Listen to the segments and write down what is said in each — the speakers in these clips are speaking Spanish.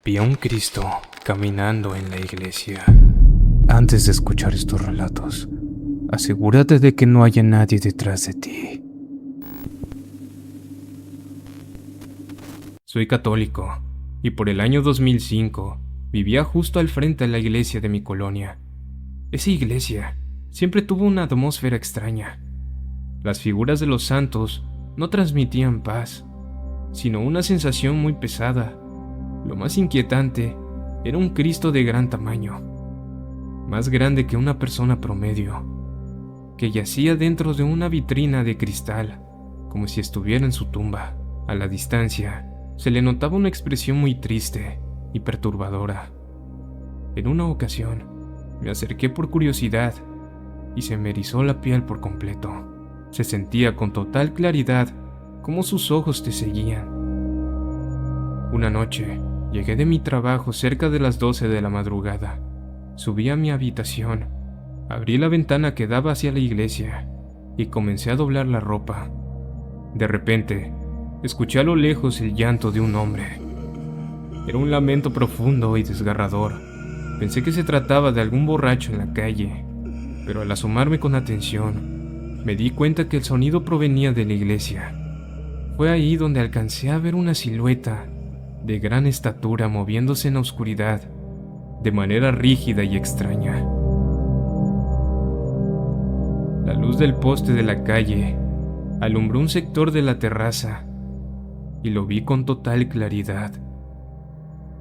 Vi a un Cristo caminando en la iglesia. Antes de escuchar estos relatos, asegúrate de que no haya nadie detrás de ti. Soy católico y por el año 2005 vivía justo al frente de la iglesia de mi colonia. Esa iglesia siempre tuvo una atmósfera extraña. Las figuras de los santos no transmitían paz, sino una sensación muy pesada. Lo más inquietante era un Cristo de gran tamaño, más grande que una persona promedio, que yacía dentro de una vitrina de cristal, como si estuviera en su tumba. A la distancia, se le notaba una expresión muy triste y perturbadora. En una ocasión, me acerqué por curiosidad y se me erizó la piel por completo. Se sentía con total claridad cómo sus ojos te seguían. Una noche, llegué de mi trabajo cerca de las 12 de la madrugada. Subí a mi habitación, abrí la ventana que daba hacia la iglesia y comencé a doblar la ropa. De repente, escuché a lo lejos el llanto de un hombre. Era un lamento profundo y desgarrador. Pensé que se trataba de algún borracho en la calle, pero al asomarme con atención, me di cuenta que el sonido provenía de la iglesia. Fue ahí donde alcancé a ver una silueta de gran estatura moviéndose en la oscuridad, de manera rígida y extraña. La luz del poste de la calle alumbró un sector de la terraza y lo vi con total claridad.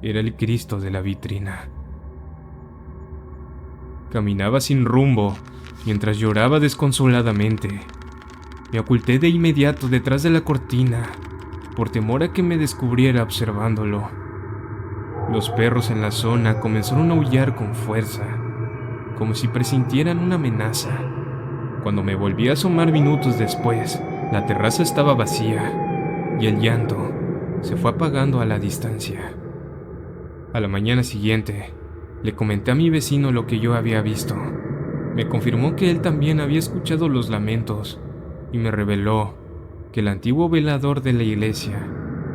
Era el Cristo de la vitrina. Caminaba sin rumbo mientras lloraba desconsoladamente. Me oculté de inmediato detrás de la cortina por temor a que me descubriera observándolo. Los perros en la zona comenzaron a aullar con fuerza, como si presintieran una amenaza. Cuando me volví a asomar minutos después, la terraza estaba vacía y el llanto se fue apagando a la distancia. A la mañana siguiente, le comenté a mi vecino lo que yo había visto. Me confirmó que él también había escuchado los lamentos y me reveló que el antiguo velador de la iglesia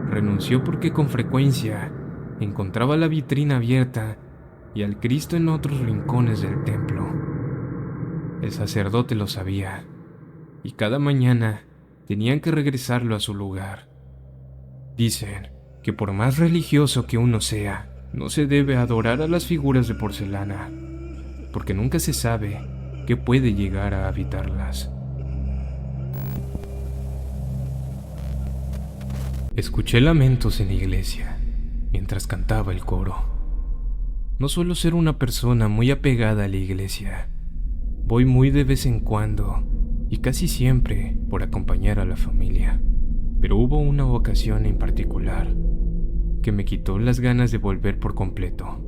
renunció porque con frecuencia encontraba la vitrina abierta y al Cristo en otros rincones del templo. El sacerdote lo sabía y cada mañana tenían que regresarlo a su lugar. Dicen que por más religioso que uno sea, no se debe adorar a las figuras de porcelana, porque nunca se sabe qué puede llegar a habitarlas. Escuché lamentos en la iglesia mientras cantaba el coro. No suelo ser una persona muy apegada a la iglesia. Voy muy de vez en cuando y casi siempre por acompañar a la familia. Pero hubo una ocasión en particular que me quitó las ganas de volver por completo.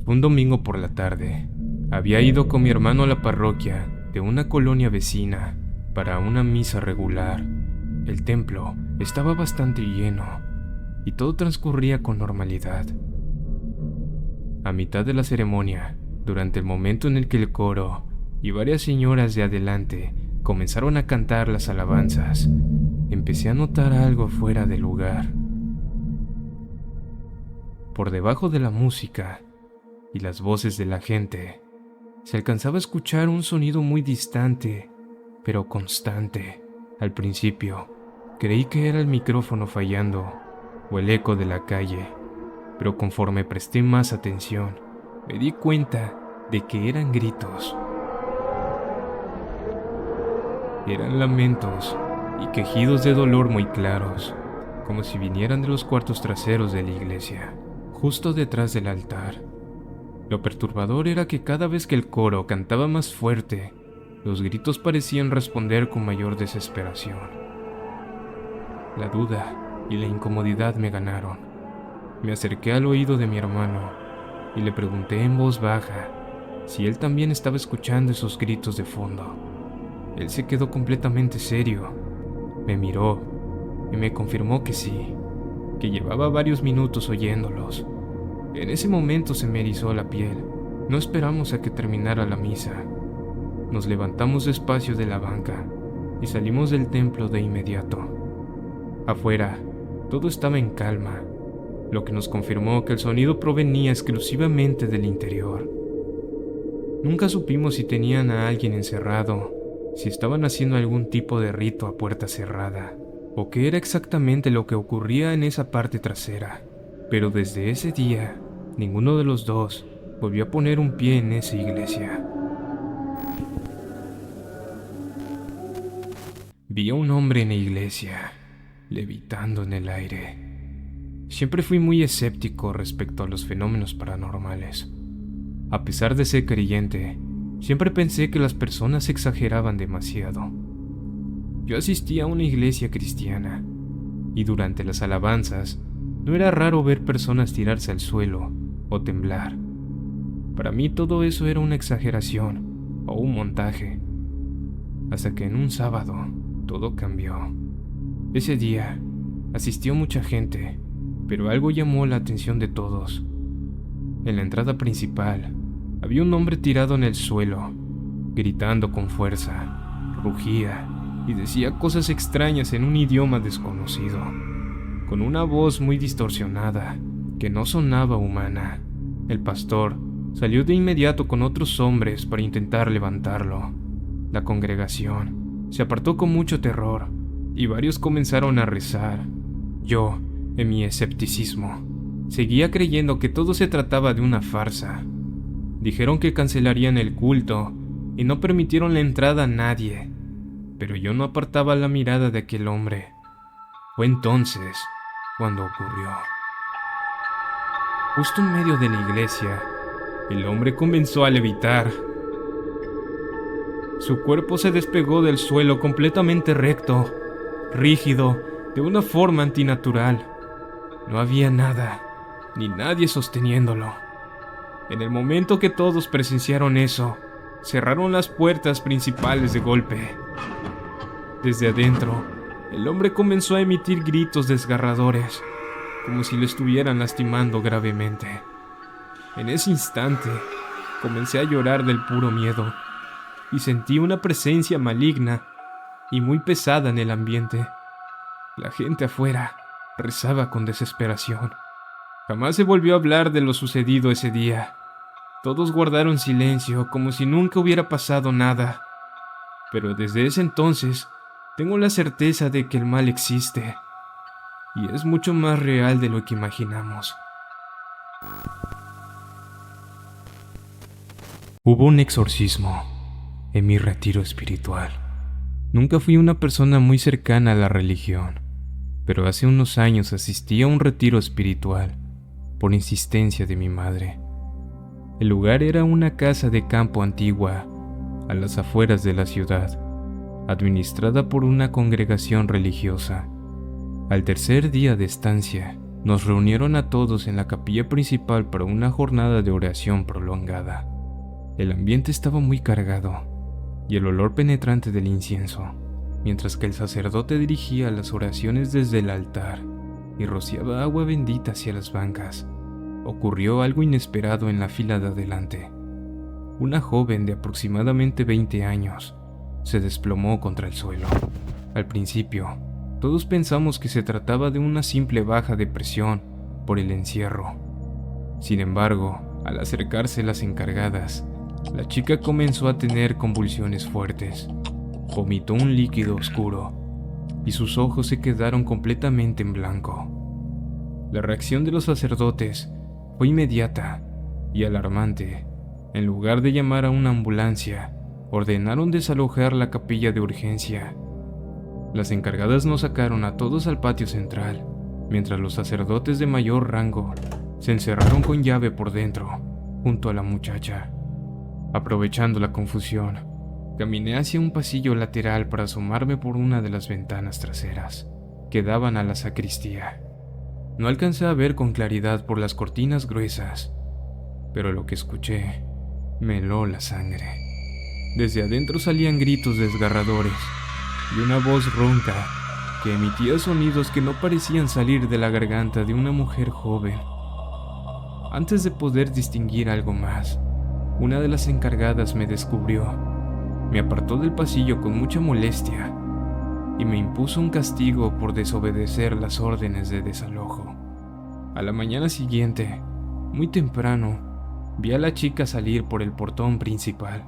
Fue un domingo por la tarde. Había ido con mi hermano a la parroquia de una colonia vecina para una misa regular. El templo estaba bastante lleno y todo transcurría con normalidad. A mitad de la ceremonia, durante el momento en el que el coro y varias señoras de adelante comenzaron a cantar las alabanzas, empecé a notar algo fuera de lugar. Por debajo de la música y las voces de la gente, se alcanzaba a escuchar un sonido muy distante, pero constante. Al principio, creí que era el micrófono fallando o el eco de la calle, pero conforme presté más atención, me di cuenta de que eran gritos. Eran lamentos y quejidos de dolor muy claros, como si vinieran de los cuartos traseros de la iglesia, justo detrás del altar. Lo perturbador era que cada vez que el coro cantaba más fuerte, los gritos parecían responder con mayor desesperación. La duda y la incomodidad me ganaron. Me acerqué al oído de mi hermano y le pregunté en voz baja si él también estaba escuchando esos gritos de fondo. Él se quedó completamente serio, me miró y me confirmó que sí, que llevaba varios minutos oyéndolos. En ese momento se me erizó la piel. No esperamos a que terminara la misa. Nos levantamos despacio de la banca y salimos del templo de inmediato. Afuera, todo estaba en calma. lo que nos confirmó que el sonido provenía exclusivamente del interior. Nunca supimos si tenían a alguien encerrado, si estaban haciendo algún tipo de rito a puerta cerrada, o qué era exactamente lo que ocurría en esa parte trasera. Pero desde ese día, ninguno de los dos volvió a poner un pie en esa iglesia. Vi a un hombre en la iglesia, levitando en el aire. Siempre fui muy escéptico respecto a los fenómenos paranormales. A pesar de ser creyente, siempre pensé que las personas exageraban demasiado. Yo asistía a una iglesia cristiana, y durante las alabanzas no era raro ver personas tirarse al suelo o temblar. Para mí todo eso era una exageración o un montaje, hasta que en un sábado todo cambió. Ese día asistió mucha gente, pero algo llamó la atención de todos. En la entrada principal había un hombre tirado en el suelo, gritando con fuerza, rugía y decía cosas extrañas en un idioma desconocido, con una voz muy distorsionada que no sonaba humana. El pastor salió de inmediato con otros hombres para intentar levantarlo. La congregación se apartó con mucho terror y varios comenzaron a rezar. Yo, en mi escepticismo, seguía creyendo que todo se trataba de una farsa. Dijeron que cancelarían el culto y no permitieron la entrada a nadie, pero yo no apartaba la mirada de aquel hombre. Fue entonces cuando ocurrió. Justo en medio de la iglesia, el hombre comenzó a levitar. Su cuerpo se despegó del suelo completamente recto, rígido, de una forma antinatural. No había nada, ni nadie sosteniéndolo. En el momento que todos presenciaron eso, cerraron las puertas principales de golpe. Desde adentro, el hombre comenzó a emitir gritos desgarradores, como si lo estuvieran lastimando gravemente. En ese instante, comencé a llorar del puro miedo, y sentí una presencia maligna y muy pesada en el ambiente. La gente afuera rezaba con desesperación. Jamás se volvió a hablar de lo sucedido ese día. Todos guardaron silencio como si nunca hubiera pasado nada. Pero desde ese entonces, tengo la certeza de que el mal existe, y es mucho más real de lo que imaginamos. Hubo un exorcismo en mi retiro espiritual. Nunca fui una persona muy cercana a la religión, pero hace unos años asistí a un retiro espiritual por insistencia de mi madre. El lugar era una casa de campo antigua, a las afueras de la ciudad, administrada por una congregación religiosa. Al tercer día de estancia, nos reunieron a todos en la capilla principal para una jornada de oración prolongada. El ambiente estaba muy cargado, y el olor penetrante del incienso, mientras que el sacerdote dirigía las oraciones desde el altar y rociaba agua bendita hacia las bancas. Ocurrió algo inesperado en la fila de adelante. Una joven de aproximadamente 20 años se desplomó contra el suelo. Al principio, todos pensamos que se trataba de una simple baja de presión por el encierro. Sin embargo, al acercarse las encargadas, la chica comenzó a tener convulsiones fuertes. Vomitó un líquido oscuro y sus ojos se quedaron completamente en blanco. La reacción de los sacerdotes fue inmediata y alarmante. En lugar de llamar a una ambulancia, ordenaron desalojar la capilla de urgencia. Las encargadas nos sacaron a todos al patio central, mientras los sacerdotes de mayor rango se encerraron con llave por dentro, junto a la muchacha. Aprovechando la confusión, caminé hacia un pasillo lateral para asomarme por una de las ventanas traseras que daban a la sacristía. No alcancé a ver con claridad por las cortinas gruesas, pero lo que escuché me heló la sangre. Desde adentro salían gritos desgarradores y una voz ronca que emitía sonidos que no parecían salir de la garganta de una mujer joven. Antes de poder distinguir algo más, una de las encargadas me descubrió, me apartó del pasillo con mucha molestia y me impuso un castigo por desobedecer las órdenes de desalojo. A la mañana siguiente, muy temprano, vi a la chica salir por el portón principal,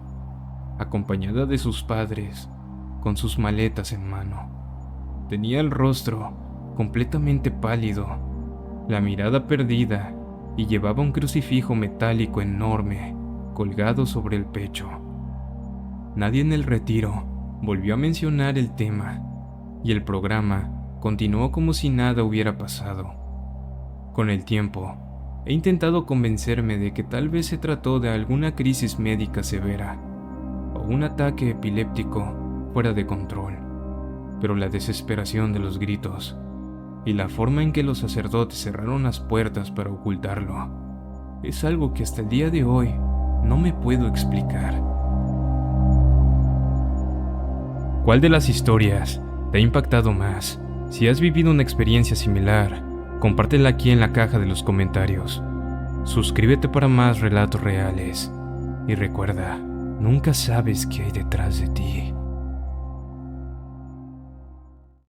acompañada de sus padres, con sus maletas en mano. Tenía el rostro completamente pálido, la mirada perdida y llevaba un crucifijo metálico enorme colgado sobre el pecho. Nadie en el retiro volvió a mencionar el tema y el programa continuó como si nada hubiera pasado. Con el tiempo, he intentado convencerme de que tal vez se trató de alguna crisis médica severa o un ataque epiléptico fuera de control, pero la desesperación de los gritos y la forma en que los sacerdotes cerraron las puertas para ocultarlo es algo que hasta el día de hoy no me puedo explicar. ¿Cuál de las historias te ha impactado más? Si has vivido una experiencia similar, compártela aquí en la caja de los comentarios. Suscríbete para más relatos reales y recuerda, nunca sabes qué hay detrás de ti.